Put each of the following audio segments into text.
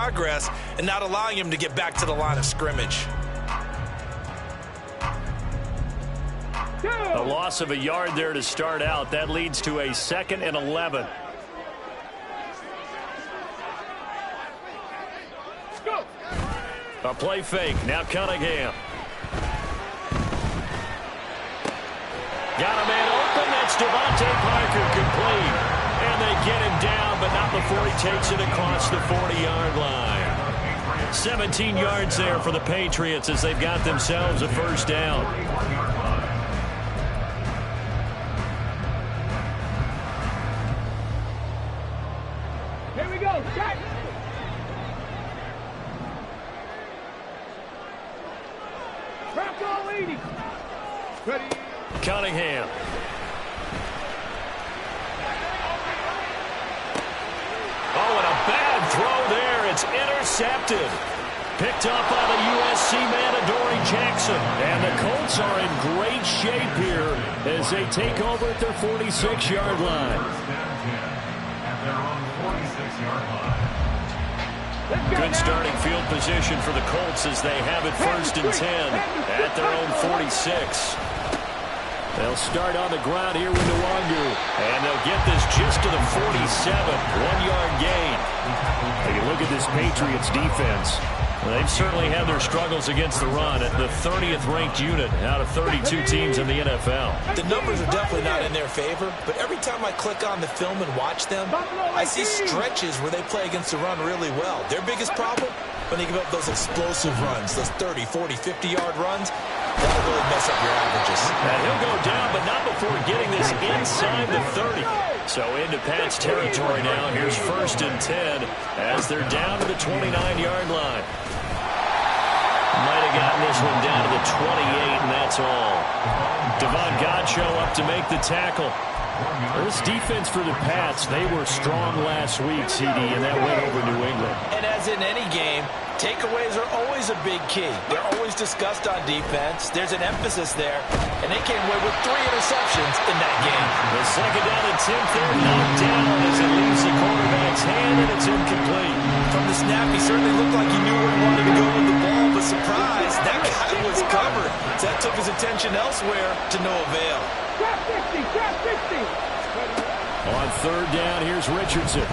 progress and not allowing him to get back to the line of scrimmage. A loss of a yard there to start out. That leads to a 2nd and 11. A play fake. Now Cunningham. Got a man open. That's Devontae Parker complete. And they get him down, but not before he takes it across the 40-yard line. 17 yards there for the Patriots as they've got themselves a first down. Here we go. Check. Bronco leading. Ready. Cunningham. Oh, and a bad throw there. It's intercepted. Picked up by the USC man, Adoree Jackson. And the Colts are in great shape here as they take over at their 46-yard line. Good starting field position for the Colts as they have it 1st and 10 at their own 46. They'll start on the ground here with Nwangu. And they'll get this just to the 47. 1-yard gain. Take a look at this Patriots defense. Well, they've certainly had their struggles against the run at the 30th ranked unit out of 32 teams in the NFL. The numbers are definitely not in their favor, but every time I click on the film and watch them, I see stretches where they play against the run really well. Their biggest problem, when they give up those explosive runs, those 30, 40, 50-yard runs, that'll really mess up your averages. And he'll go down, but not before getting this inside the 30. So into Pat's territory now. Here's 1st and 10 as they're down to the 29-yard line. Might have gotten this one down to the 28, and that's all. Devon Godchaux up to make the tackle. This defense for the Pats, they were strong last week, CD, and that went over New England. And as in any game, takeaways are always a big key. They're always discussed on defense. There's an emphasis there, and they came away with 3 interceptions in that game. The 2nd down and 10 there, knocked down as it leaves the quarterback's hand, and it's incomplete. From the snap, he certainly looked like he knew where he wanted to go with the ball, but surprise, that guy was covered. So that took his attention elsewhere to no avail. Trap 50, trap 50. On 3rd down, here's Richardson.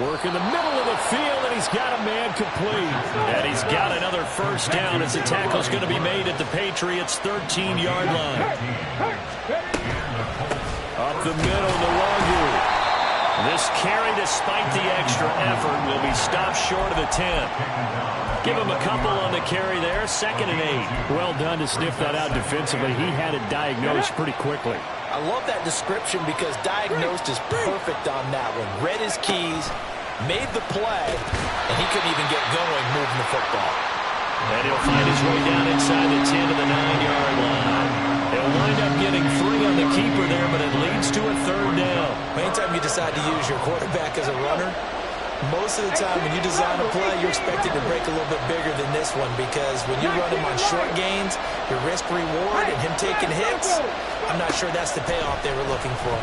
Work in the middle of the field, and he's got a man complete. And he's got another first down as the tackle's going to be made at the Patriots' 13-yard line. Up the middle, Nwangu. This carry, despite the extra effort, will be stopped short of the 10. Give him a couple on the carry there, 2nd and 8. Well done to sniff that out defensively. He had it diagnosed pretty quickly. I love that description because diagnosed is perfect on that one. Read his keys, made the play, and he couldn't even get going moving the football. And he'll find his way down inside the 10 to the 9-yard line. He'll wind up getting 3 on the keeper there, but it leads to a 3rd down. Anytime you decide to use your quarterback as a runner, most of the time when you design a play, you're expected to break a little bit bigger than this one because when you run him on short gains, your risk-reward and him taking hits, I'm not sure that's the payoff they were looking for.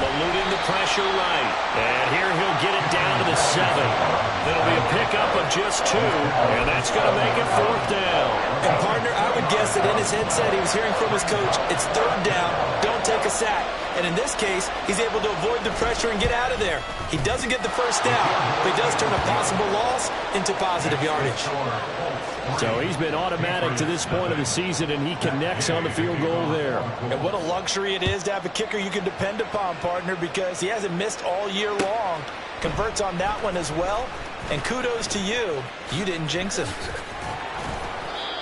Eluding the pressure right. And here he'll get it down to the 7. It'll be a pickup of just 2, and that's going to make it 4th down. And, partner, I would guess that in his headset he was hearing from his coach, it's 3rd down, don't take a sack. And in this case, he's able to avoid the pressure and get out of there. He doesn't get the first down, but he does turn a possible loss into positive yardage. So he's been automatic to this point of the season, and he connects on the field goal there. And what a luxury it is to have a kicker you can depend upon, partner, because he hasn't missed all year long. Converts on that one as well. And kudos to you. You didn't jinx him.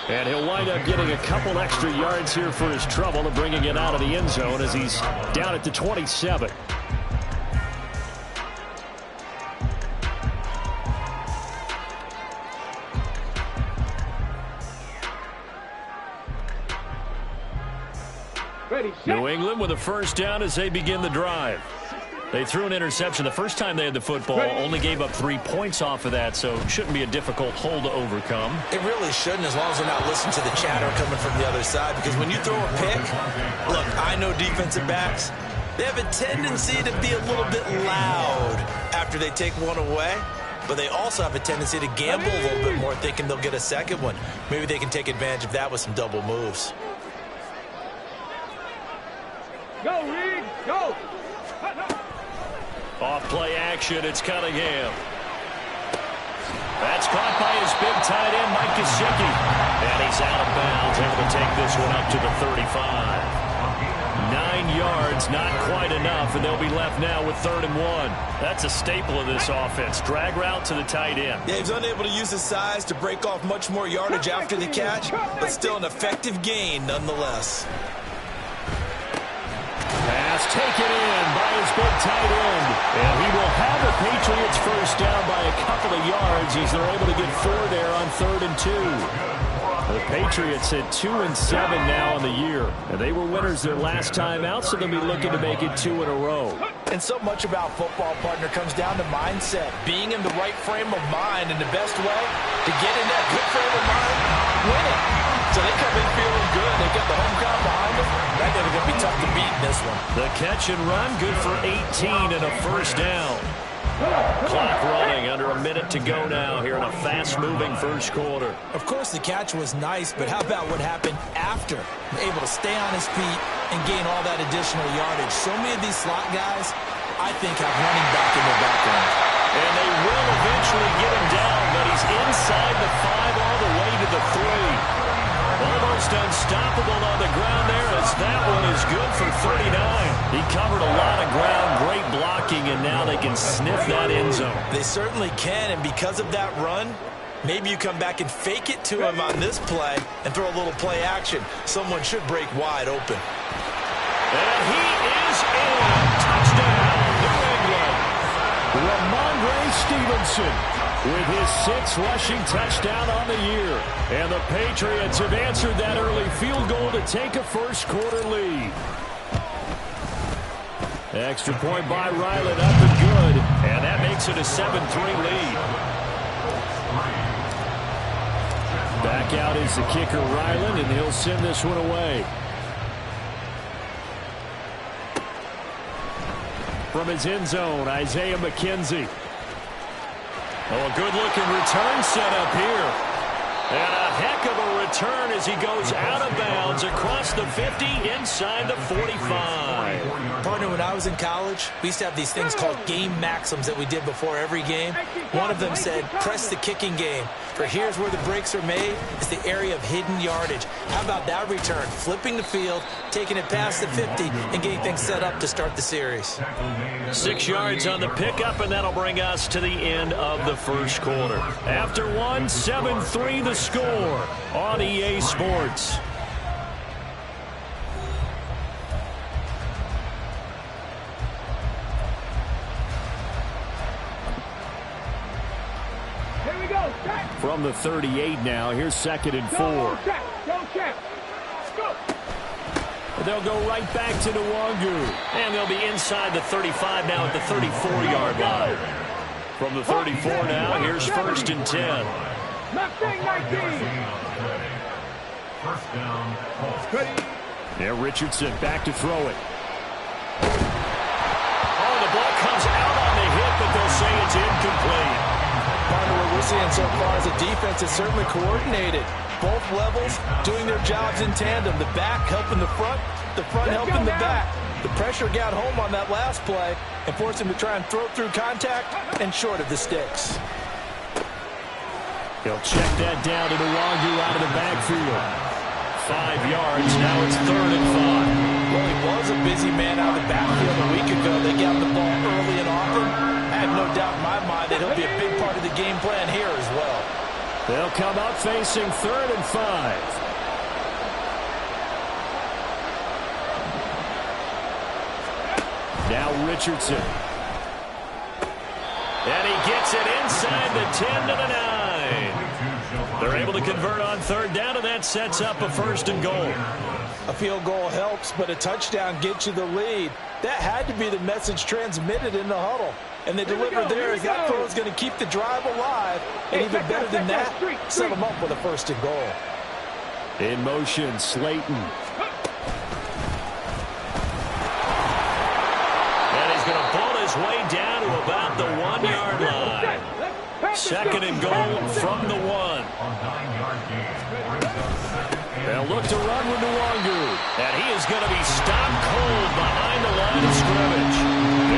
And he'll wind up getting a couple extra yards here for his trouble and bringing it out of the end zone as he's down at the 27. New England with a first down as they begin the drive. They threw an interception the first time they had the football, only gave up 3 points off of that, so it shouldn't be a difficult hole to overcome. It really shouldn't, as long as they're not listening to the chatter coming from the other side, because when you throw a pick, look, I know defensive backs, they have a tendency to be a little bit loud after they take one away, but they also have a tendency to gamble a little bit more, thinking they'll get a second one. Maybe they can take advantage of that with some double moves. Go, Reed, go. Off play action, it's Cunningham. That's caught by his big tight end, Mike Gesicki. And he's out of bounds, able to take this one up to the 35. 9 yards, not quite enough, and they'll be left now with 3rd and 1. That's a staple of this offense. Drag route to the tight end. Yeah, he's unable to use his size to break off much more yardage after the catch, but still an effective gain nonetheless. Pass taken in by his big tight end. And he will have the Patriots first down by a couple of yards as they're able to get 4 there on 3rd and 2. The Patriots hit 2-7 now on the year. And they were winners their last time out, so they'll be looking to make it 2 in a row. And so much about football, partner, comes down to mindset. Being in the right frame of mind, and the best way to get in that good frame of mind, winning. So they come in feeling good. They got the home crowd behind them. That's going to be tough to beat in this one. The catch and run, good for 18 and a first down. Clock running, under a minute to go now here in a fast-moving first quarter. Of course, the catch was nice, but how about what happened after? Able to stay on his feet and gain all that additional yardage. So many of these slot guys, I think, have running back in their background. And they will eventually get him down, but he's inside the 5 all the way to the 3. Almost unstoppable on the ground there as that one is good for 39. He covered a lot of ground, great blocking, and now they can sniff that end zone. They certainly can, and because of that run, maybe you come back and fake it to him on this play and throw a little play action. Someone should break wide open. And he is in. Touchdown, New England. Ramondre Stevenson with his 6th rushing touchdown on the year. And the Patriots have answered that early field goal to take a first quarter lead. Extra point by Ryland, up and good. And that makes it a 7-3 lead. Back out is the kicker, Ryland, and he'll send this one away. From his end zone, Isaiah McKenzie. Oh, a good-looking return set up here. And a heck of a return as he goes out of bounds across the 50 inside the 45. Partner, when I was in college, we used to have these things called game maxims that we did before every game. One of them said, press the kicking game. For here's where the breaks are made, is the area of hidden yardage. How about that return? Flipping the field, taking it past the 50, and getting things set up to start the series. 6 yards on the pickup, and that'll bring us to the end of the first quarter. After one, 7-3 the score on EA Sports. Here we go, check. From the 38 now, here's 2nd and 4. Go, check. Go, check. Go. They'll go right back to Nwangu. And they'll be inside the 35 now at the 34-yard line. From the 34 now, here's 1st and 10. Mustang 19. First down. Now Richardson back to throw it. Oh, the ball comes out on the hit, but they'll say it's incomplete. Partner, what we're seeing so far is a defense that's certainly coordinated. Both levels doing their jobs in tandem. The back helping the front helping the back. The pressure got home on that last play and forced him to try and throw through contact and short of the sticks. He'll check that down to Nwangu out of the backfield. 5 yards, now it's 3rd and 5. Well, he was a busy man out of the backfield a week ago. They got the ball early and often. I have no doubt in my mind that he'll be a big part of the game plan here as well. They'll come up facing 3rd and 5. Now Richardson. And he gets it inside the 10 to the 9. They're able to convert on 3rd down, and that sets up a 1st and goal. A field goal helps, but a touchdown gets you the lead. That had to be the message transmitted in the huddle. And they delivered there as that throw is going to keep the drive alive. And even better than that, set them up with a 1st and goal. In motion, Slayton. And he's going to pull his way down to about at the 1-yard line. Second and goal from the 1. They'll look to run with Nwangu. And he is going to be stopped cold behind the line of scrimmage.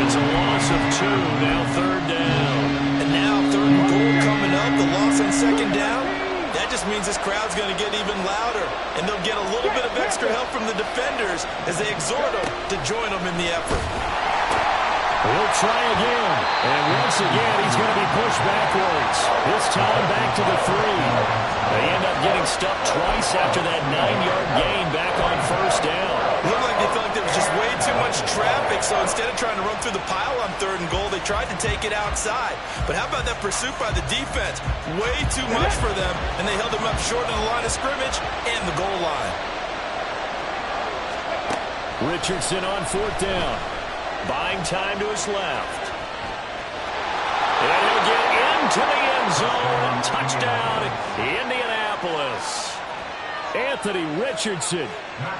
It's a loss of 2, now third down. And now third and goal coming up, the loss on second down. That just means this crowd's going to get even louder, and they'll get a little bit of extra help from the defenders as they exhort them to join them in the effort. He'll try again, and once again he's going to be pushed backwards. This time back to the 3. They end up getting stuffed twice after that 9-yard gain back on first down. Looked like they felt like there was just way too much traffic, so instead of trying to run through the pile on third and goal, they tried to take it outside. But how about that pursuit by the defense? Way too much for them, and they held them up short of the line of scrimmage and the goal line. Richardson on fourth down. Buying time to his left. And he'll get into the end zone. Touchdown, Indianapolis. Anthony Richardson,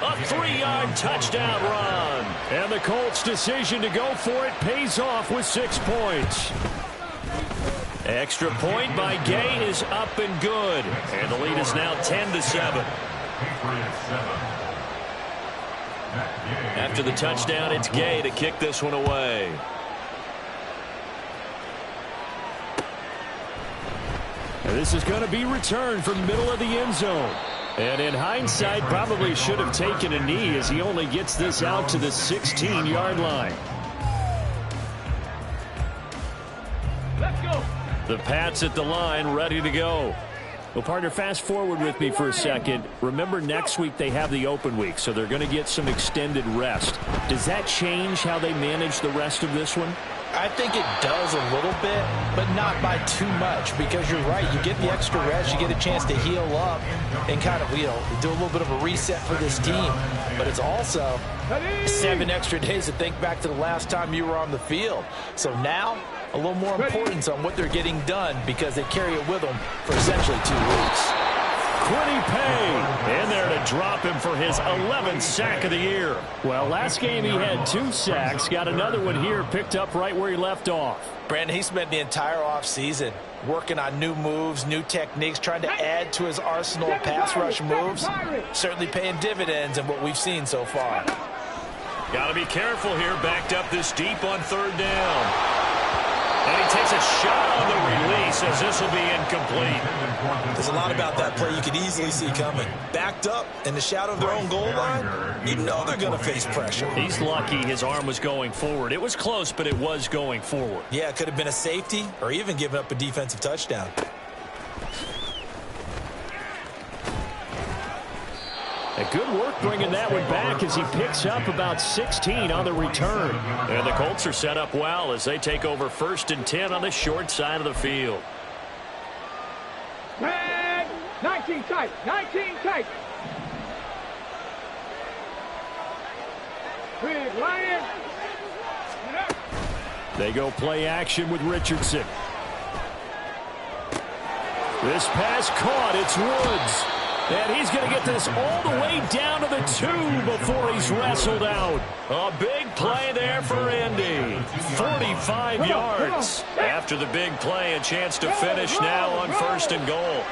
a 3-yard touchdown run. And the Colts' decision to go for it pays off with 6 points. Extra point by Gay is up and good. And the lead is now 10-7. After the touchdown, it's Gay to kick this one away. And this is going to be returned from the middle of the end zone. And in hindsight, probably should have taken a knee as he only gets this out to the 16-yard line. Let's go. The Pats at the line, ready to go. Well, partner, fast forward with me for a second. Remember, next week they have the open week, so they're going to get some extended rest. Does that change how they manage the rest of this one? I think it does a little bit, but not by too much, because you're right. You get the extra rest, you get a chance to heal up and kind of, do a little bit of a reset for this team. But it's also 7 extra days to think back to the last time you were on the field. So now, a little more importance on what they're getting done because they carry it with them for essentially 2 weeks. Quiddy Pay in there to drop him for his 11th sack of the year. Well, last game he had 2 sacks. Got another one here picked up right where he left off. Brandon, he spent the entire offseason working on new moves, new techniques, trying to add to his arsenal of pass rush moves. Certainly paying dividends in what we've seen so far. Got to be careful here, backed up this deep on third down. And he takes a shot on the release as this will be incomplete. There's a lot about that play you could easily see coming. Backed up in the shadow of their own goal line, you know they're going to face pressure. He's lucky his arm was going forward. It was close, but it was going forward. Yeah, it could have been a safety or even given up a defensive touchdown. A good work bringing that one back as he picks up about 16 on the return. And the Colts are set up well as they take over 1st and 10 on the short side of the field. 19 tight. 19 tight. Big Lion. They go play action with Richardson. This pass caught. It's Woods. And he's going to get this all the way down to the 2 before he's wrestled out. A big play there for Indy. 45 yards. After the big play, a chance to finish now on 1st and goal.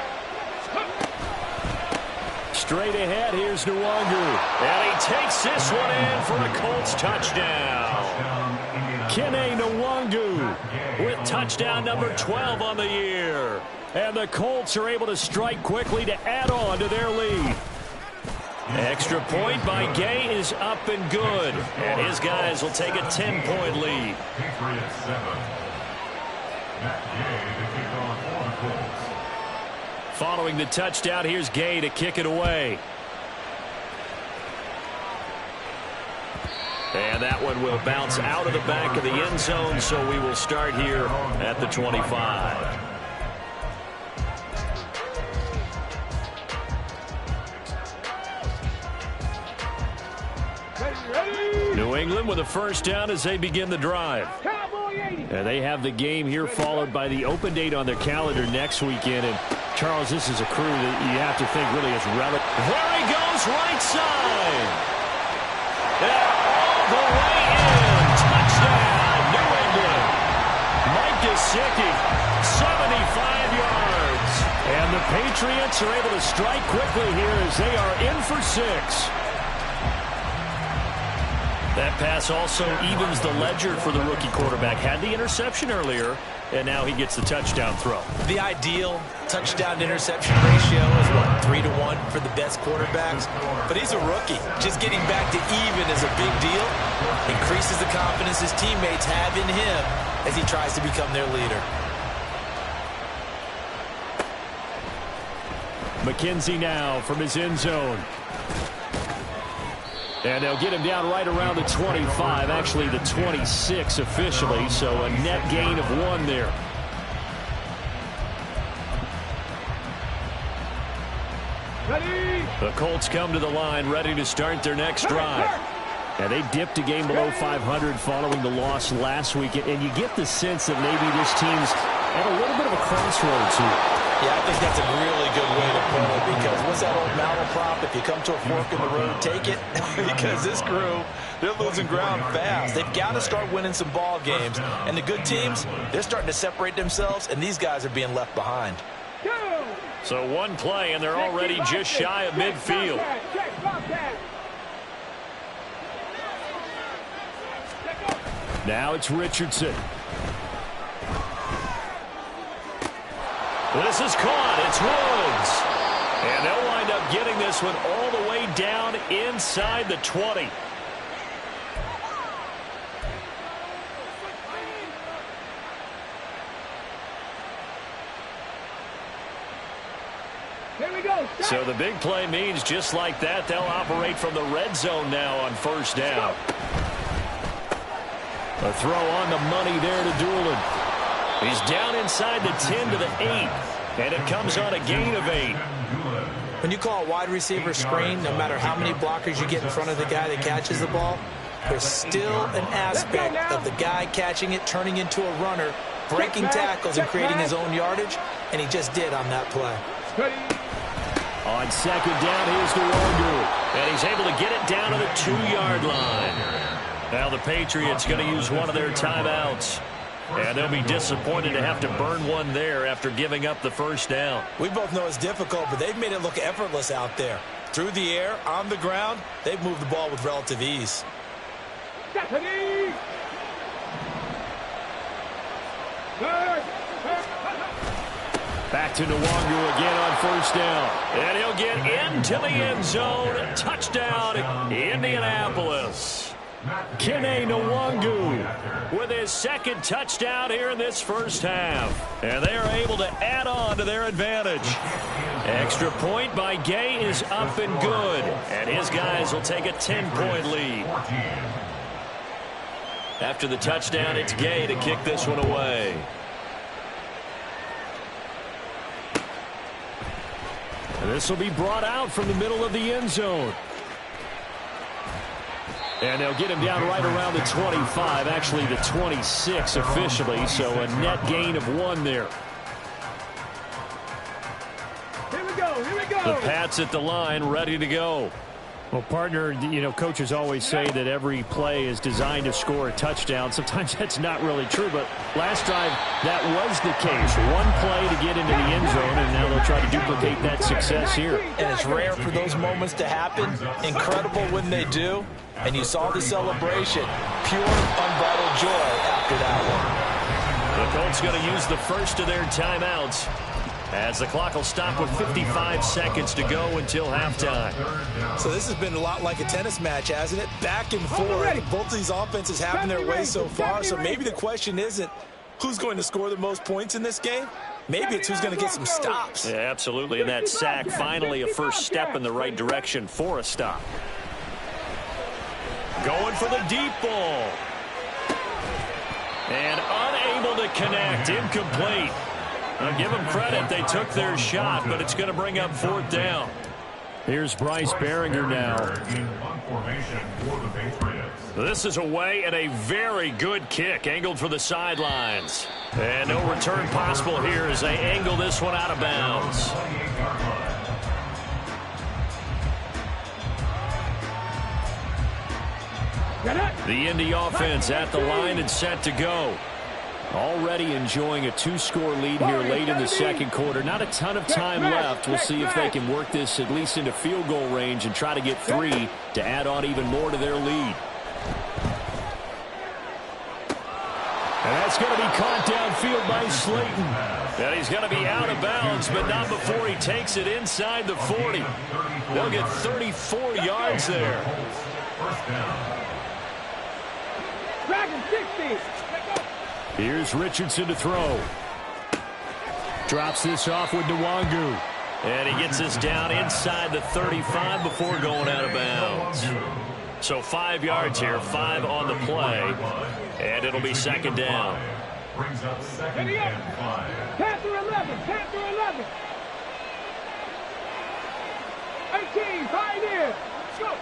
Straight ahead, here's Nwangu. And he takes this one in for a Colts touchdown. Kene Nwangu with touchdown number 12 on the year. And the Colts are able to strike quickly to add on to their lead. Extra point by Gay is up and good. And his guys will take a 10-point lead. Following the touchdown, here's Gay to kick it away. And that one will bounce out of the back of the end zone, so we will start here at the 25. New England with a first down as they begin the drive. And they have the game here followed by the open date on their calendar next weekend. And Charles, this is a crew that you have to think really is relevant. There he goes, right side. And all the way in. Touchdown, New England. Gesicki, 75 yards. And the Patriots are able to strike quickly here as they are in for 6. That pass also evens the ledger for the rookie quarterback. Had the interception earlier, and now he gets the touchdown throw. The ideal touchdown-to-interception ratio is, what, 3-to-1 for the best quarterbacks? But he's a rookie. Just getting back to even is a big deal. Increases the confidence his teammates have in him as he tries to become their leader. McKenzie now from his end zone. And they'll get him down right around the 25, actually the 26 officially, so a net gain of 1 there. Ready. The Colts come to the line, ready to start their next drive. And they dipped a game below 500 following the loss last week, and you get the sense that maybe this team's at a little bit of a crossroads here. Yeah, I think that's a really good way to put it, because what's that old malaprop? If you come to a fork in the road, take it. Because this crew, they're losing ground fast. They've got to start winning some ball games. And the good teams, they're starting to separate themselves, and these guys are being left behind. So one play, and they're already just shy of midfield. Now it's Richardson. This is caught. It's Woods. And they'll wind up getting this one all the way down inside the 20. Here we go. So the big play means just like that, they'll operate from the red zone now on first down. A throw on the money there to Doolin. He's down inside the 10 to the 8, and it comes on a gain of 8. When you call a wide receiver screen, no matter how many blockers you get in front of the guy that catches the ball, there's still an aspect of the guy catching it, turning into a runner, breaking tackles and creating his own yardage, and he just did on that play. On second down, here's Nwangu. And he's able to get it down to the 2-yard line. Now the Patriots going to use one of their timeouts. And they'll be disappointed to have to burn one there after giving up the first down. We both know it's difficult, but they've made it look effortless out there. Through the air, on the ground, they've moved the ball with relative ease. Back to Nwangu again on first down. And he'll get into the end zone. Touchdown, Indianapolis. Kene Nwangu with his second touchdown here in this first half. And they are able to add on to their advantage. Extra point by Gay is up and good. And his guys will take a 10-point lead. After the touchdown, it's Gay to kick this one away. And this will be brought out from the middle of the end zone. And they'll get him down right around the 25, actually the 26 officially, so a net gain of 1 there. Here we go. Here we go. The Pats at the line, ready to go. Well, partner, you know, coaches always say that every play is designed to score a touchdown. Sometimes that's not really true, but last drive, that was the case. One play to get into the end zone, and now they'll try to duplicate that success here. And it's rare for those moments to happen. Incredible when they do. And you saw the celebration. Pure, unbridled joy after that one. The Colts going to use the first of their timeouts as the clock will stop with 55 seconds to go until halftime. So this has been a lot like a tennis match, hasn't it? Back and forth. Both of these offenses having their way so far. So maybe the question isn't who's going to score the most points in this game. Maybe it's who's going to get some stops. Yeah, absolutely. And that sack, finally a first step in the right direction for a stop. Going for the deep ball. And unable to connect. Incomplete. I'll give them credit. They took their shot, but it's going to bring up 4th down. Here's Bryce Behringer now. This is away and a very good kick. Angled for the sidelines. And no return possible here as they angle this one out of bounds. The Indy offense at the line and set to go. Already enjoying a 2-score lead here late in the second quarter. Not a ton of time left. We'll see if they can work this at least into field goal range and try to get 3 to add on even more to their lead. And that's going to be caught downfield by Slayton. And he's going to be out of bounds, but not before he takes it inside the 40. They'll get 34 yards there. Dragon 60. Here's Richardson to throw. Drops this off with Nwangu. And he gets this down inside the 35 before going out of bounds. So 5 yards here, 5 on the play, and it'll be second down. Brings up second and 5. Panther 11, Panther 11. 18, pioneer. Go.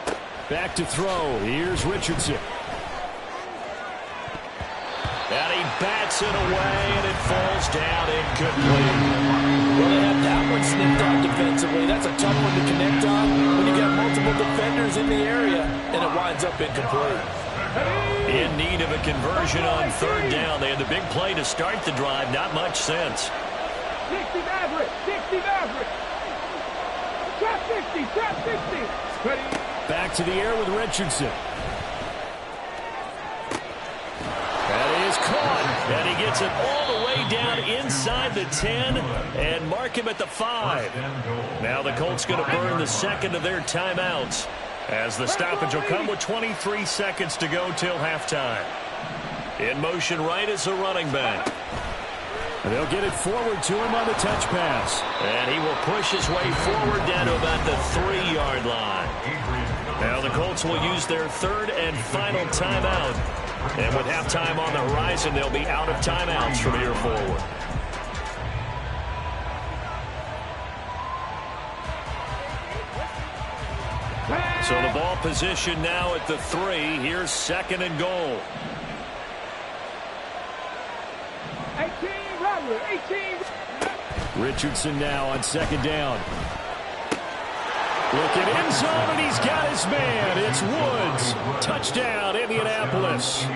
Back to throw. Here's Richardson. And he bats it away, and it falls down incomplete. Well, they have that one snipped out defensively. That's a tough one to connect on when you got multiple defenders in the area, and it winds up incomplete. In need of a conversion on third down. They had the big play to start the drive. Not much sense. 60 Maverick, 60 Maverick. Trap 60, trap 60. Ready. Back to the air with Richardson. That is caught. And he gets it all the way down inside the 10 and mark him at the 5. Now the Colts going to burn the second of their timeouts, as the stoppage will come with 23 seconds to go till halftime. In motion right is the running back. And they'll get it forward to him on the touch pass. And he will push his way forward down to about the 3-yard line. Now the Colts will use their third and final timeout. And with halftime on the horizon, they'll be out of timeouts from here forward. So the ball position now at the 3. Here's second and goal. 18, Robert, 18. Richardson now on second down. Looking end zone, and he's got his man. It's Woods. Touchdown, Indianapolis.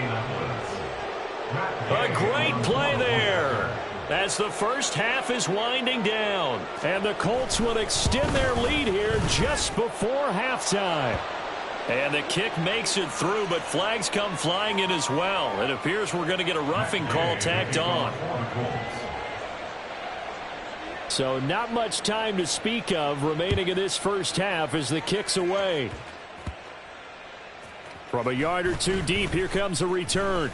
A great play there, as the first half is winding down. And the Colts will extend their lead here just before halftime. And the kick makes it through, but flags come flying in as well. It appears we're going to get a roughing call tacked on. So not much time to speak of remaining in this first half as the kick's away. From a yard or two deep, here comes a return.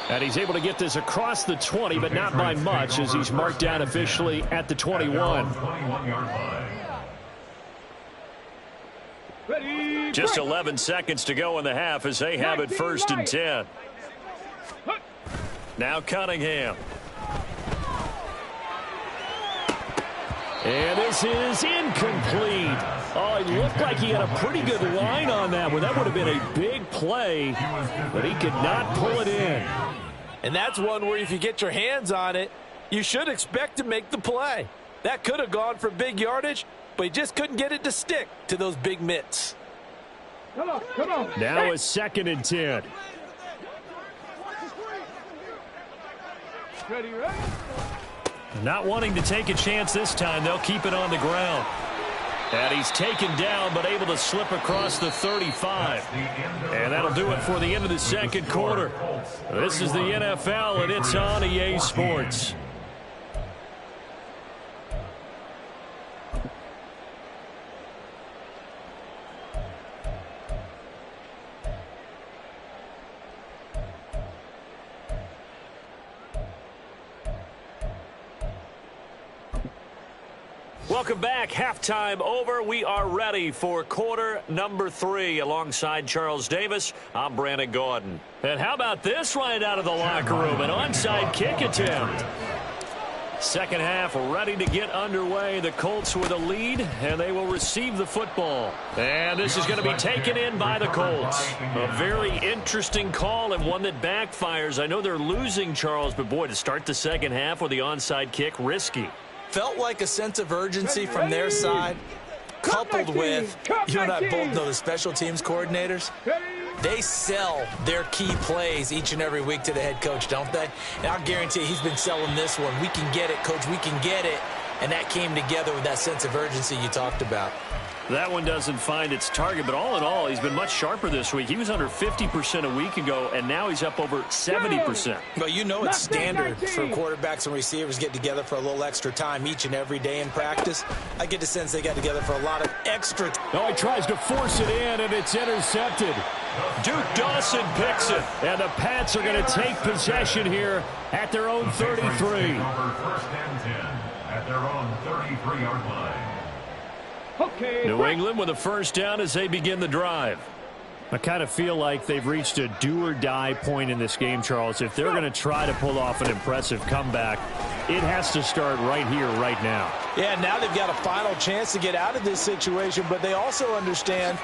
And he's able to get this across the 20, but not by much, as he's marked down officially at the 21. Just 11 seconds to go in the half as they have it first and 10. Now Cunningham. And this is incomplete. Oh, it looked like he had a pretty good line on that one. That would have been a big play, but he could not pull it in. And that's one where if you get your hands on it, you should expect to make the play. That could have gone for big yardage, but he just couldn't get it to stick to those big mitts. Come on, come on. Now it's second and 10. Ready, ready. Not wanting to take a chance this time, they'll keep it on the ground. And he's taken down, but able to slip across the 35. And that'll do it for the end of the second quarter. This is the NFL, and it's on EA Sports. Welcome back. Halftime over. We are ready for quarter number 3. Alongside Charles Davis, I'm Brandon Gordon. And how about this right out of the locker room? An onside kick attempt. Second half ready to get underway. The Colts with a lead, and they will receive the football. And this is going to be taken in by the Colts. A very interesting call and one that backfires. I know they're losing, Charles, but boy, to start the second half with the onside kick, risky. Felt like a sense of urgency from their side, coupled with, you and I both know the special teams coordinators. They sell their key plays each and every week to the head coach, don't they? And I'll guarantee he's been selling this one. We can get it, coach. We can get it. And that came together with that sense of urgency you talked about. That one doesn't find its target, but all in all, he's been much sharper this week. He was under 50% a week ago, and now he's up over 70%. Well, you know it's standard for quarterbacks and receivers get together for a little extra time each and every day in practice. I get the sense they got together for a lot of extra time. Oh, he tries to force it in, and it's intercepted. Duke Dawson picks it, and the Pats are going to take possession here at their own 33. First and 10 at their own 33-yard line. New England with a first down as they begin the drive. I kind of feel like they've reached a do-or-die point in this game, Charles. If they're going to try to pull off an impressive comeback, it has to start right here, right now. Yeah, now they've got a final chance to get out of this situation, but they also understand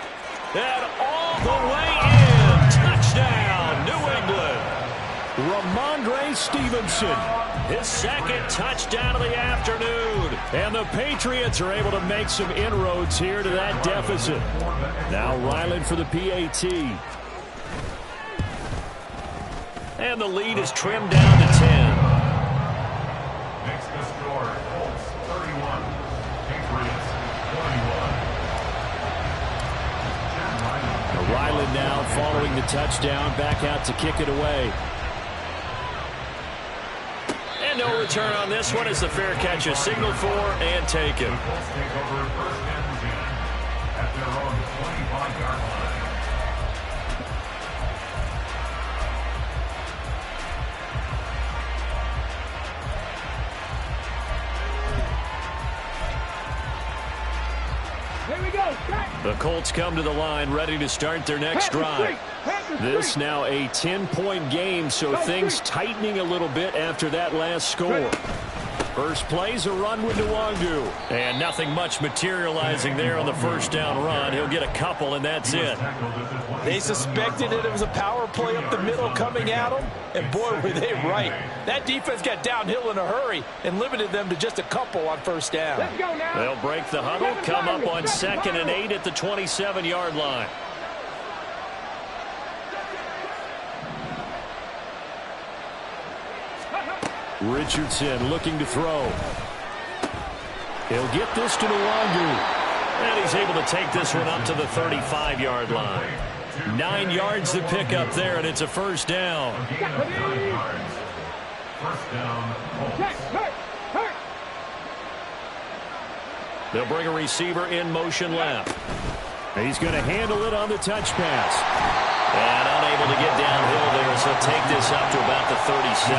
that all the way in. Touchdown, New England. Ramondre Stevenson, his second touchdown of the afternoon. And the Patriots are able to make some inroads here to that deficit. Now Ryland for the PAT. And the lead is trimmed down to 10. Makes the score, Colts 31, Patriots 21. Ryland now following the touchdown, back out to kick it away. No return on this one as the fair catch is signaled for and taken. The Colts take over first and 10 at their own 25-yard line. Here we go. The Colts come to the line ready to start their next drive. This now a 10-point game, so things tightening a little bit after that last score. First play's a run with Nwangu. And nothing much materializing there on the first down run. He'll get a couple, and that's it. they suspected it was a power play up the middle coming at them, and boy, were they right. That defense got downhill in a hurry and limited them to just a couple on first down. Let's go now. They'll break the huddle, come up on 2nd and 8 at the 27-yard line. Richardson looking to throw. He'll get this to Nwangu. And he's able to take this one up to the 35-yard line. 9 yards to pick up there, and it's a first down. First down, They'll bring a receiver in motion left. He's going to handle it on the touch pass. And unable to get downhill there, so take this up to about the 37.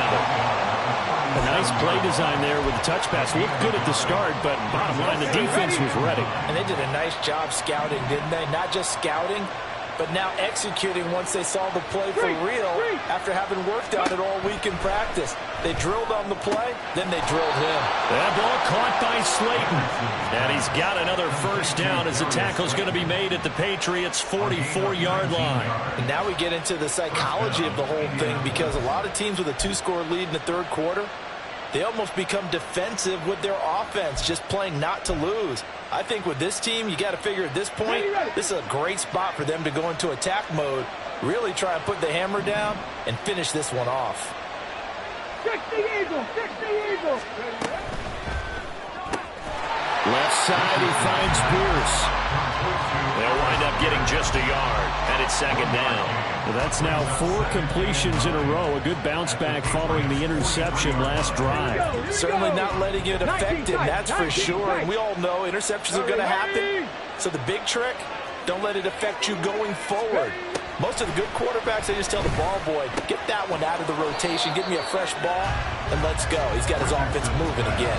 A nice play design there with the touch pass. Looked good at the start, but bottom line, the defense was ready. And they did a nice job scouting, didn't they? Not just scouting, but now executing once they saw the play for real after having worked on it all week in practice. They drilled on the play, then they drilled him. That ball caught by Slayton. And he's got another first down as the tackle's going to be made at the Patriots' 44-yard line. And now we get into the psychology of the whole thing, because a lot of teams with a 2-score lead in the third quarter, they almost become defensive with their offense, just playing not to lose. I think with this team, you got to figure at this point, this is a great spot for them to go into attack mode, really try and put the hammer down and finish this one off. 60 Eagle, 60 Eagle. Left side, he finds Pierce. They'll wind up getting just a yard, and it's second down. Well, that's now 4 completions in a row. A good bounce back following the interception last drive. Certainly not letting it affect him, that's for sure. And we all know interceptions are going to happen. So the big trick, don't let it affect you going forward. Most of the good quarterbacks, they just tell the ball boy, get that one out of the rotation, give me a fresh ball, and let's go. He's got his offense moving again.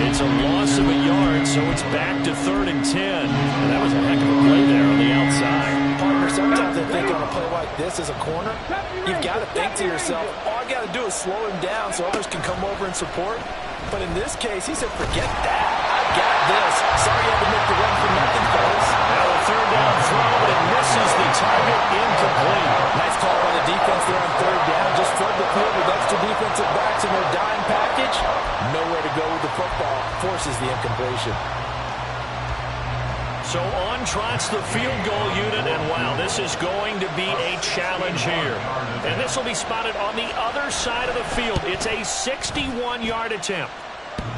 It's a loss of a yard, so it's back to 3rd and 10. And that was a heck of a play there on the outside. Partner, sometimes I think on a play like this as a corner, you've got to think to yourself, all I got to do is slow him down so others can come over and support. But in this case, he said, forget that. I got this. Sorry you had to make the run for nothing, fellas. Now a 3rd down throw, but it misses the target, incomplete. Nice call by the defense there on 3rd down. Just flood the field with extra defensive backs in their dime package. Nowhere to go with the football. Forces the incompletion. So on trots the field goal unit, and wow, this is going to be a challenge here. And this will be spotted on the other side of the field. It's a 61-yard attempt.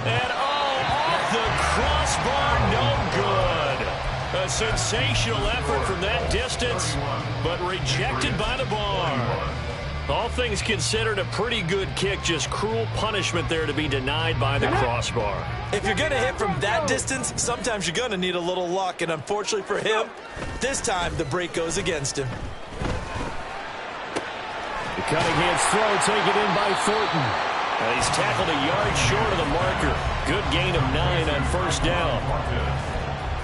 And off the crossbar, no good. A sensational effort from that distance, but rejected by the bar. All things considered, a pretty good kick, just cruel punishment there to be denied by the crossbar. If you're going to hit from that distance, sometimes you're going to need a little luck, and unfortunately for him, this time the break goes against him. Cunningham's throw taken in by Thornton. He's tackled a yard short of the marker. Good gain of 9 on first down.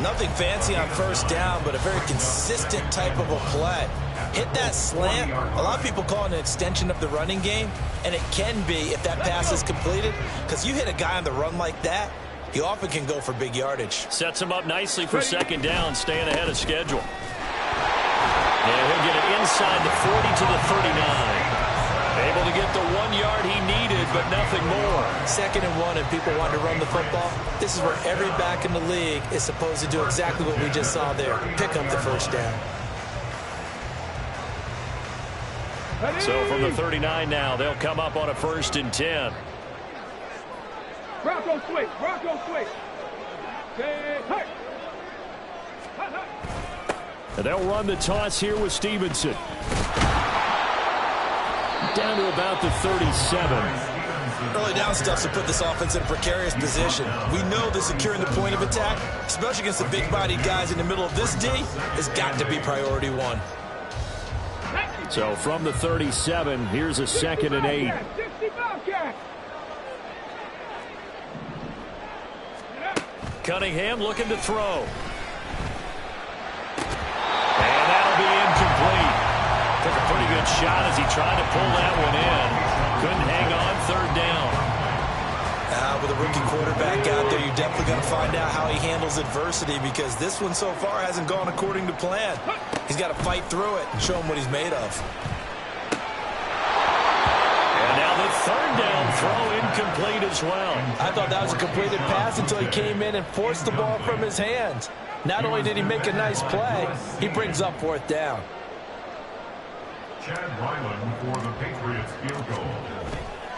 Nothing fancy on first down, but a very consistent type of a play. Hit that slant. A lot of people call it an extension of the running game, and it can be if that pass is completed, because you hit a guy on the run like that, you often can go for big yardage. Sets him up nicely for second down, staying ahead of schedule. And he'll get it inside the 40 to the 39. Able to get the 1 yard he needed, but nothing more. 2nd and 1, and people want to run the football. This is where every back in the league is supposed to do exactly what we just saw there. Pick up the first down. So from the 39 now, they'll come up on a 1st and 10. Bronco swing. Bronco swing. Hey. And they'll run the toss here with Stevenson. Down to about the 37. Early down stuff to put this offense in a precarious position. We know that securing the point of attack, especially against the big-bodied guys in the middle of this D, has got to be priority 1. So from the 37, here's a 2nd and 8. Cunningham looking to throw. And that'll be incomplete. Took a pretty good shot as he tried to pull that one in. Couldn't hang on 3rd down. With a rookie quarterback out there, you're definitely going to find out how he handles adversity, because this one so far hasn't gone according to plan. He's got to fight through it and show him what he's made of. And now the 3rd down throw incomplete as well. I thought that was a completed pass until he came in and forced the ball from his hands. Not only did he make a nice play, he brings up 4th down. Chad Ryland for the Patriots field goal.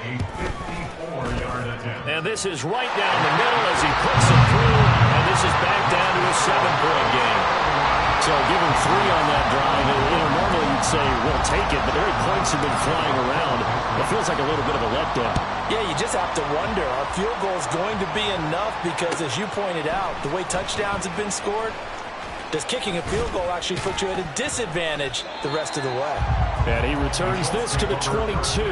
A 54-yard attempt. And this is right down the middle as he puts it through. And this is back down to a 7-point game. So give him 3 on that drive. Normally you'd say, we'll take it, but the way points have been flying around, it feels like a little bit of a letdown. Yeah, you just have to wonder, our field goal is going to be enough, because as you pointed out, the way touchdowns have been scored, does kicking a field goal actually put you at a disadvantage the rest of the way? And he returns this to the 22.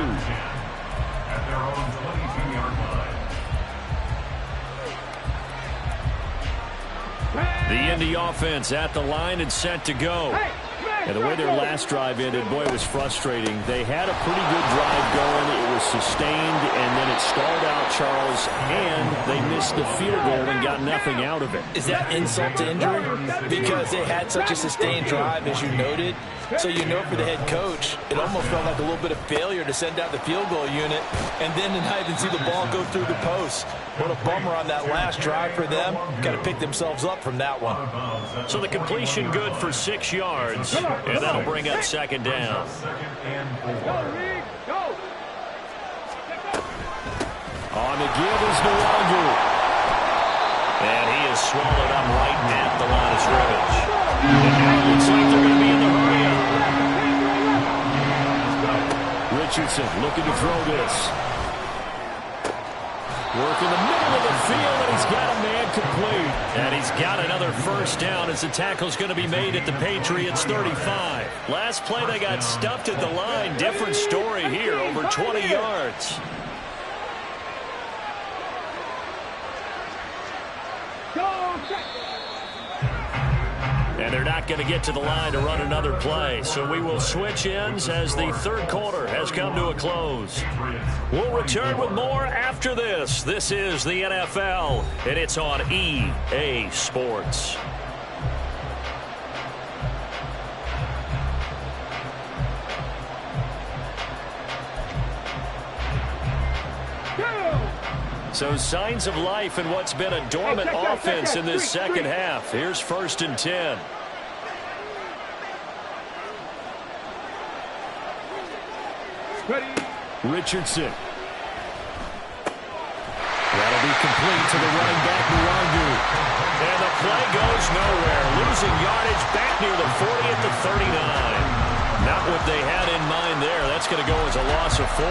At their own 22-yard line. The Indy offense at the line and set to go. And the way their last drive ended, boy, it was frustrating. They had a pretty good drive going. It was sustained, and then it stalled out, Charles, and they missed the field goal and got nothing out of it. Is that insult to injury? Because they had such a sustained drive, as you noted. So you know, for the head coach, it almost felt like a little bit of failure to send out the field goal unit and then to not even see the ball go through the post. What a bummer on that last drive for them. Got to pick themselves up from that one. So the completion good for 6 yards, and that'll bring up 2nd down. On the give is Nwangu. And he is swallowed up right at the line of scrimmage. And now it looks like they're going to be in the hurry-up. Richardson looking to throw this. Work in the middle of the field, and he's got a man complete. And he's got another 1st down as the tackle's going to be made at the Patriots 35. Last play they got stuffed at the line. Different story here, over 20 yards. And they're not going to get to the line to run another play. So we will switch ends as the 3rd quarter has come to a close. We'll return with more after this. This is the NFL, and it's on EA Sports. So signs of life in what's been a dormant offense in this second half. Here's 1st and 10. Richardson. That'll be complete to the running back, Nwangu. And the play goes nowhere. Losing yardage back near the 40 at the 39. Not what they had in mind there. That's going to go as a loss of 4.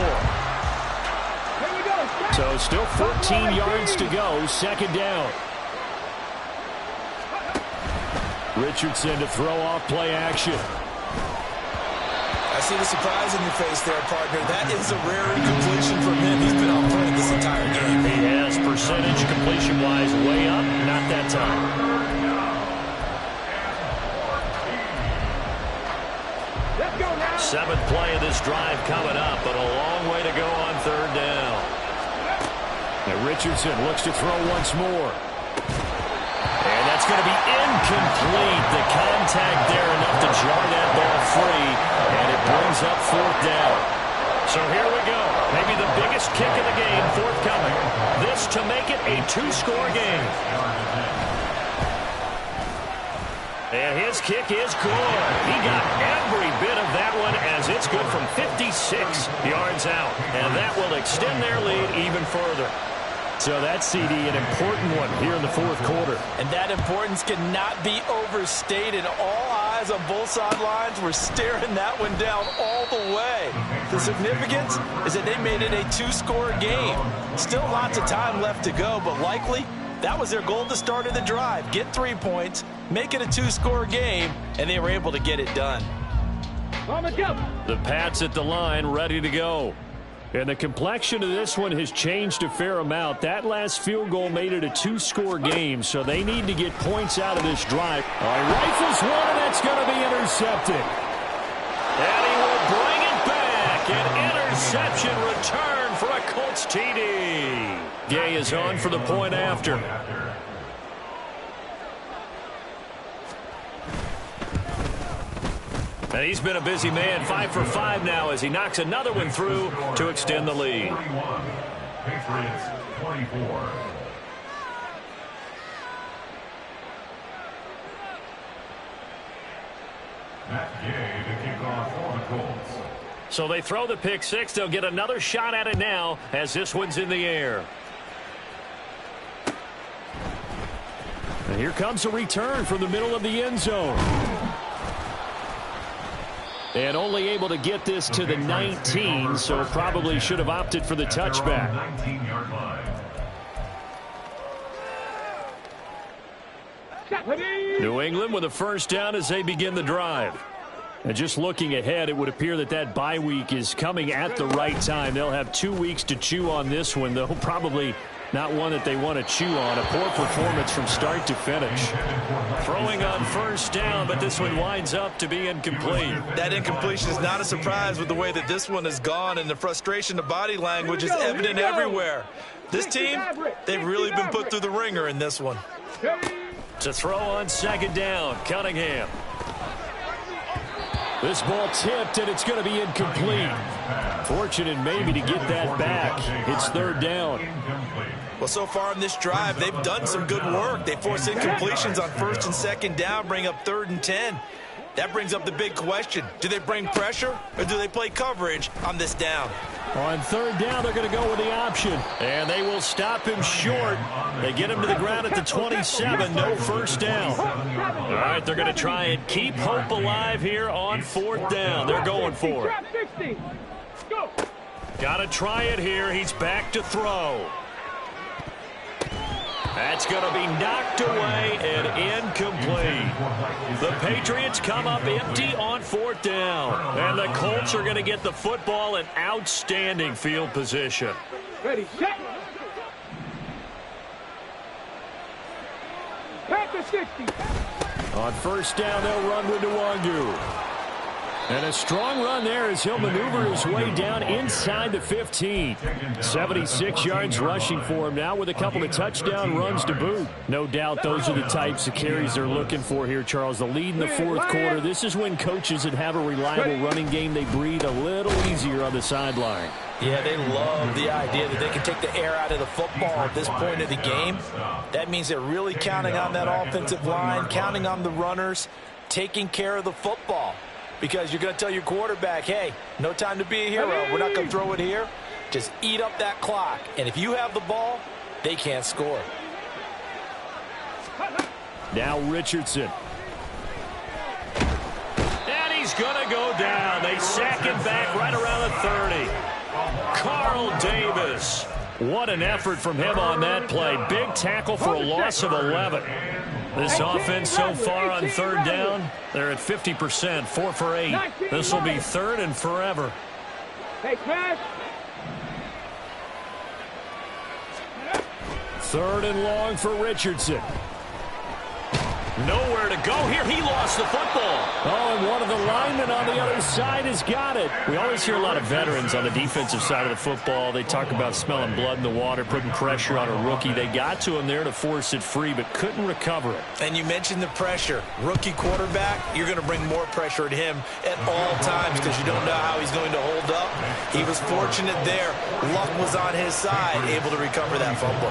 So still 14 yards to go. 2nd down. Richardson to throw off play action. I see the surprise in your face there, partner. That is a rare incompletion from him. He's been on point this entire game. He has percentage completion-wise way up. Not that time. Let's go now. 7th play of this drive coming up, but a long way to go on 3rd down. And Richardson looks to throw once more. And that's going to be incomplete. The contact there enough to jar that ball free, and it brings up 4th down. So here we go. Maybe the biggest kick of the game forthcoming. This to make it a 2-score game. And his kick is good. He got every bit of that one as it's good from 56 yards out. And that will extend their lead even further. So that CD, an important one here in the 4th quarter. And that importance cannot be overstated. All eyes on both sidelines were staring that one down all the way. The significance is that they made it a 2-score game. Still lots of time left to go, but likely that was their goal at the start of the drive. Get 3 points, make it a 2-score game, and they were able to get it done. The Pats at the line, ready to go. And the complexion of this one has changed a fair amount. That last field goal made it a 2-score game, so they need to get points out of this drive. Rifles one, and that's going to be intercepted. And he will bring it back. An interception return for a Colts TD. Gay is on for the point after. And he's been a busy man, 5 for 5 now as he knocks another one through to extend the lead. Patriots 24. Matt Gay to kick off for the Colts. So they throw the pick six. They'll get another shot at it now as this one's in the air. And here comes a return from the middle of the end zone. And only able to get this to the 19, so probably should have opted for the touchback. 19-yard line. New England with a 1st down as they begin the drive. And just looking ahead, it would appear that that bye week is coming at the right time. They'll have 2 weeks to chew on this one, though probably not one that they want to chew on. A poor performance from start to finish. Throwing on 1st down, but this one winds up to be incomplete. That incompletion is not a surprise with the way that this one has gone, and the frustration of body language is evident everywhere. This team, they've really been put through the ringer in this one. To throw on 2nd down, Cunningham. This ball tipped, and it's going to be incomplete. Fortunate maybe to get that back. It's 3rd down. Well, so far in this drive, they've done some good work. They force incompletions on 1st and 2nd down, bring up 3rd and 10. That brings up the big question. Do they bring pressure, or do they play coverage on this down? On 3rd down, they're going to go with the option. And they will stop him short. They get him to the ground at the 27. No 1st down. All right, they're going to try and keep hope alive here on 4th down. They're going for it. Got to try it here. He's back to throw. That's going to be knocked away and incomplete. The Patriots come up empty on 4th down. And the Colts are going to get the football in outstanding field position. Ready, set. Pack the 60. On 1st down, they'll run with Nwangu. And a strong run there as he'll maneuver his way down inside the 15. 76 yards rushing for him now with a couple of touchdown runs to boot. No doubt those are the types of carries they're looking for here, Charles. The lead in the fourth quarter. This is when coaches that have a reliable running game, they breathe a little easier on the sideline. Yeah, they love the idea that they can take the air out of the football at this point of the game. That means they're really counting on that offensive line, counting on the runners, taking care of the football. Because you're going to tell your quarterback, hey, no time to be a hero. We're not going to throw it here. Just eat up that clock. And if you have the ball, they can't score. Now Richardson. And he's going to go down. They sack him back right around the 30. Carl Davis. What an effort from him on that play. Big tackle for a loss of 11. This offense so far on third down, they're at 50%, 4 for 8. This will be third and forever. Hey, Crash. Third and long for Richardson. Nowhere to go here. He lost the football. Oh, and one of the linemen on the other side has got it. We always hear a lot of veterans on the defensive side of the football. They talk about smelling blood in the water, putting pressure on a rookie. They got to him there to force it free, but couldn't recover it. And you mentioned the pressure. Rookie quarterback, you're going to bring more pressure at him at all times because you don't know how he's going to hold up. He was fortunate there. Luck was on his side, able to recover that fumble.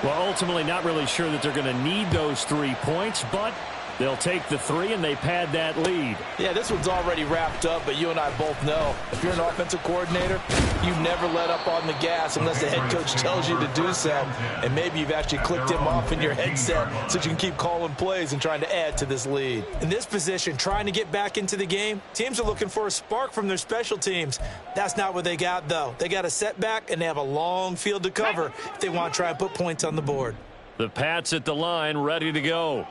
Well, ultimately not really sure that they're going to need those 3 points, but they'll take the 3 and they pad that lead. Yeah, this one's already wrapped up, but you and I both know if you're an offensive coordinator, you never let up on the gas unless the head coach tells you to do so. And maybe you've actually clicked him off in your headset so you can keep calling plays and trying to add to this lead. In this position, trying to get back into the game, teams are looking for a spark from their special teams. That's not what they got, though. They got a setback, and they have a long field to cover if they want to try and put points on the board. The Pats at the line, ready to go.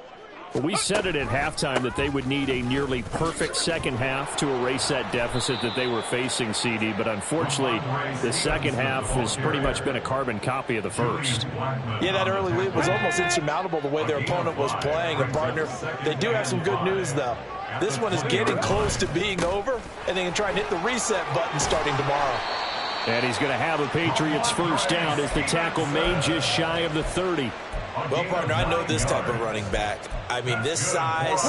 Well, we said it at halftime that they would need a nearly perfect second half to erase that deficit that they were facing, CD. But unfortunately, the second half has pretty much been a carbon copy of the first. Yeah, that early lead was almost insurmountable the way their opponent was playing. And, partner, they do have some good news, though. This one is getting close to being over, and they can try and hit the reset button starting tomorrow. And he's going to have a Patriots first down as the tackle made just shy of the 30. Well, partner, I know this type of running back. I mean, this size,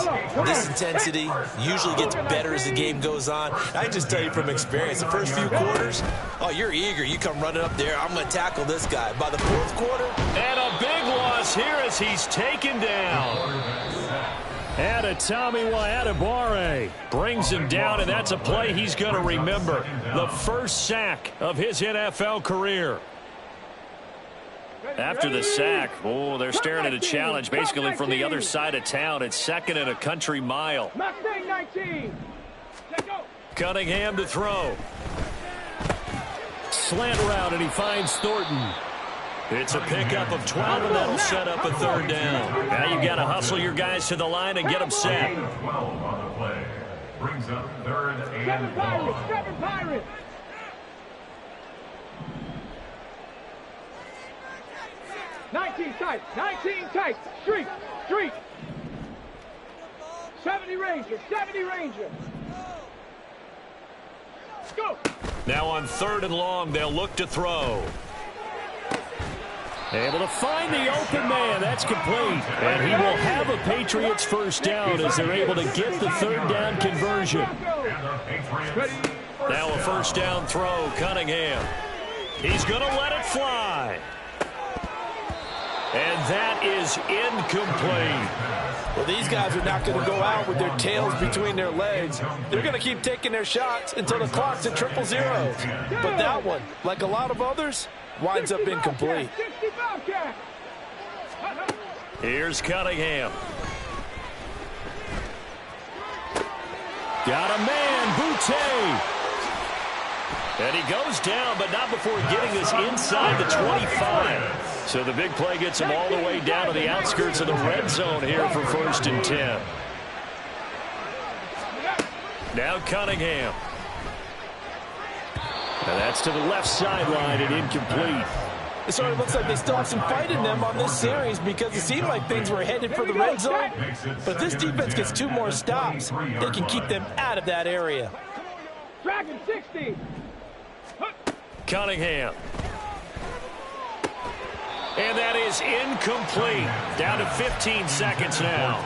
this intensity usually gets better as the game goes on. I can just tell you from experience, the first few quarters, oh, you're eager. You come running up there, I'm going to tackle this guy. By the fourth quarter. And a big loss here as he's taken down. And Tommy Adebawore brings him down, and that's a play he's going to remember. The first sack of his NFL career. After the sack, oh, they're staring at a challenge basically from the other side of town. It's second and a country mile. Cunningham to throw. Slant route, and he finds Thornton. It's a pickup of 12, and that'll set up a third down. Now you've got to hustle your guys to the line and get them set. 12 on the play. Brings up third and long. 7 Pirates. 19 tight, 19 tight, street, 70 Ranger, go. Now on third and long, they'll look to throw. Able to find the open man. That's complete. And he will have a Patriots first down as they're able to get the third down conversion. Now a first down throw, Cunningham. He's going to let it fly. And that is incomplete. Well, these guys are not going to go out with their tails between their legs. They're going to keep taking their shots until the clock's at 000. But that one, like a lot of others, winds up incomplete. Here's Cunningham. Got a man, Boutte. And he goes down, but not before getting this inside the 25. So the big play gets him all the way down to the outskirts of the red zone here for first and 10. Now Cunningham. And that's to the left sideline and incomplete. It sort of looks like they still have some fight in them on this series because it seemed like things were headed for the red zone. But if this defense gets 2 more stops, they can keep them out of that area. Dragon 60. Cunningham. And that is incomplete. Down to 15 seconds now.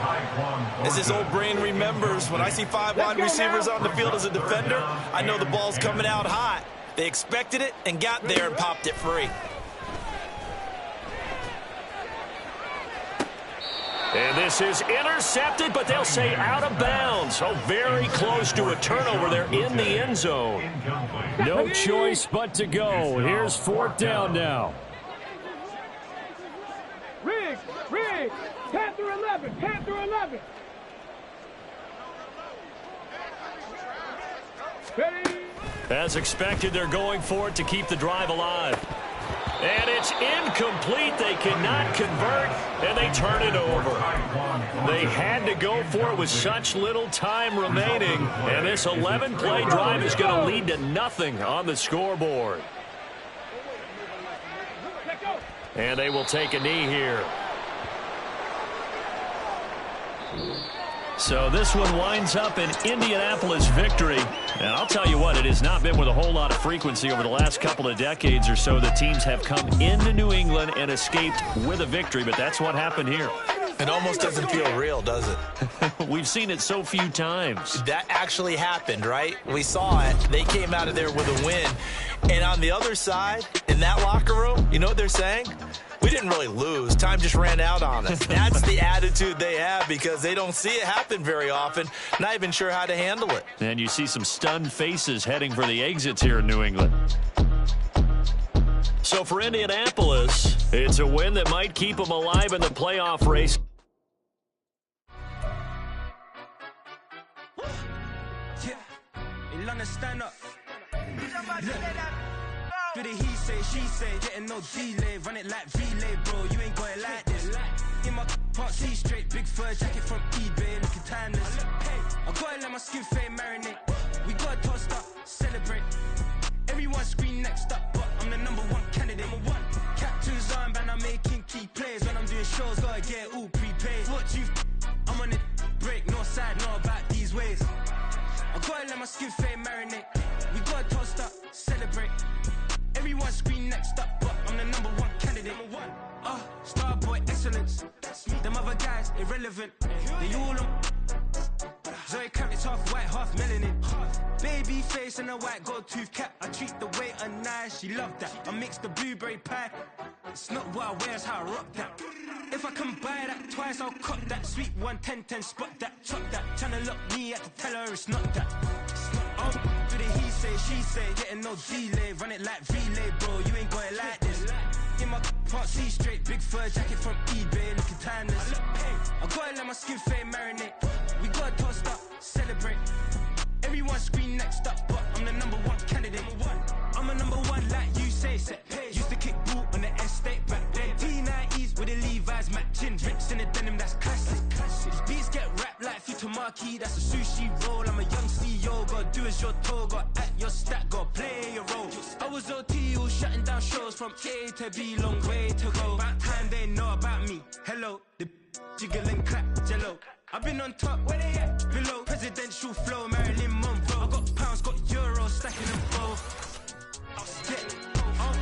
As his old brain remembers, when I see 5 wide receivers on the field as a defender, I know the ball's coming out hot. They expected it and got there and popped it free. And this is intercepted, but they'll say out of bounds. Oh, very close to a turnover there in the end zone. No choice but to go. Here's 4th down now. Riggs. Panther 11. Panther 11. Ready. As expected, they're going for it to keep the drive alive. And it's incomplete. They cannot convert, and they turn it over. They had to go for it with such little time remaining, and this 11-play drive is going to lead to nothing on the scoreboard. And they will take a knee here. So this one winds up an Indianapolis victory. And I'll tell you what, it has not been with a whole lot of frequency over the last couple of decades or so that teams have come into New England and escaped with a victory, but that's what happened here. It almost doesn't feel real, does it? We've seen it so few times. That actually happened, right? We saw it. They came out of there with a win. And on the other side, in that locker room, you know what they're saying? We didn't really lose. Time just ran out on us. That's the attitude they have because they don't see it happen very often. Not even sure how to handle it. And you see some stunned faces heading for the exits here in New England. So for Indianapolis, it's a win that might keep them alive in the playoff race. Stand up. Do the he say, she say, getting no delay, run it like relay, bro. You ain't got it like this. In my part, see straight, big fur jacket from eBay, looking timeless. I gotta let my skin fade marinate. We gotta toast up, celebrate. Everyone scream next up, but I'm the #1 candidate. Captain's armband, I'm making key plays. When I'm doing shows, gotta get all prepaid. What you I'm on it, break, no side, know about these ways. I gotta let my skin fade marinate. We gotta toast up, celebrate. Everyone scream next up, but I'm the #1 candidate. Starboy excellence. Them other guys irrelevant. They all on. Zoe Kravitz half white, half melanin. Baby face and a white gold tooth cap. I treat the waiter nice, she love that. I mix the blueberry pie. It's not what I wear, it's how I rock that. If I can buy that twice, I'll cut that. Sweet 110, spot that, chop that. Tryna lock me at the teller, it's not that. Do the he say, she say, getting no delay, run it like relay, bro. You ain't got it like this. In my part, see straight, big fur jacket from eBay, looking timeless. I gotta let my skin fade marinate. We gotta toast up, celebrate. Everyone scream next up, but I'm the #1 candidate. I'm a #1 like you say, set pace. Used to kick ball on the estate back then. T90s with the Levi's matching. Drips in the denim, that's classic. These beats get wrapped like Futamaki, that's a sushi roll. I'm a young CEO, gotta do as you're told. Gotta act your stat, gotta play your role. I was OT, all shutting down shows from A to B, long way to go. About time they know about me. Hello, the jiggle and clap, jello. I've been on top, where they at? Below, presidential flow, Marilyn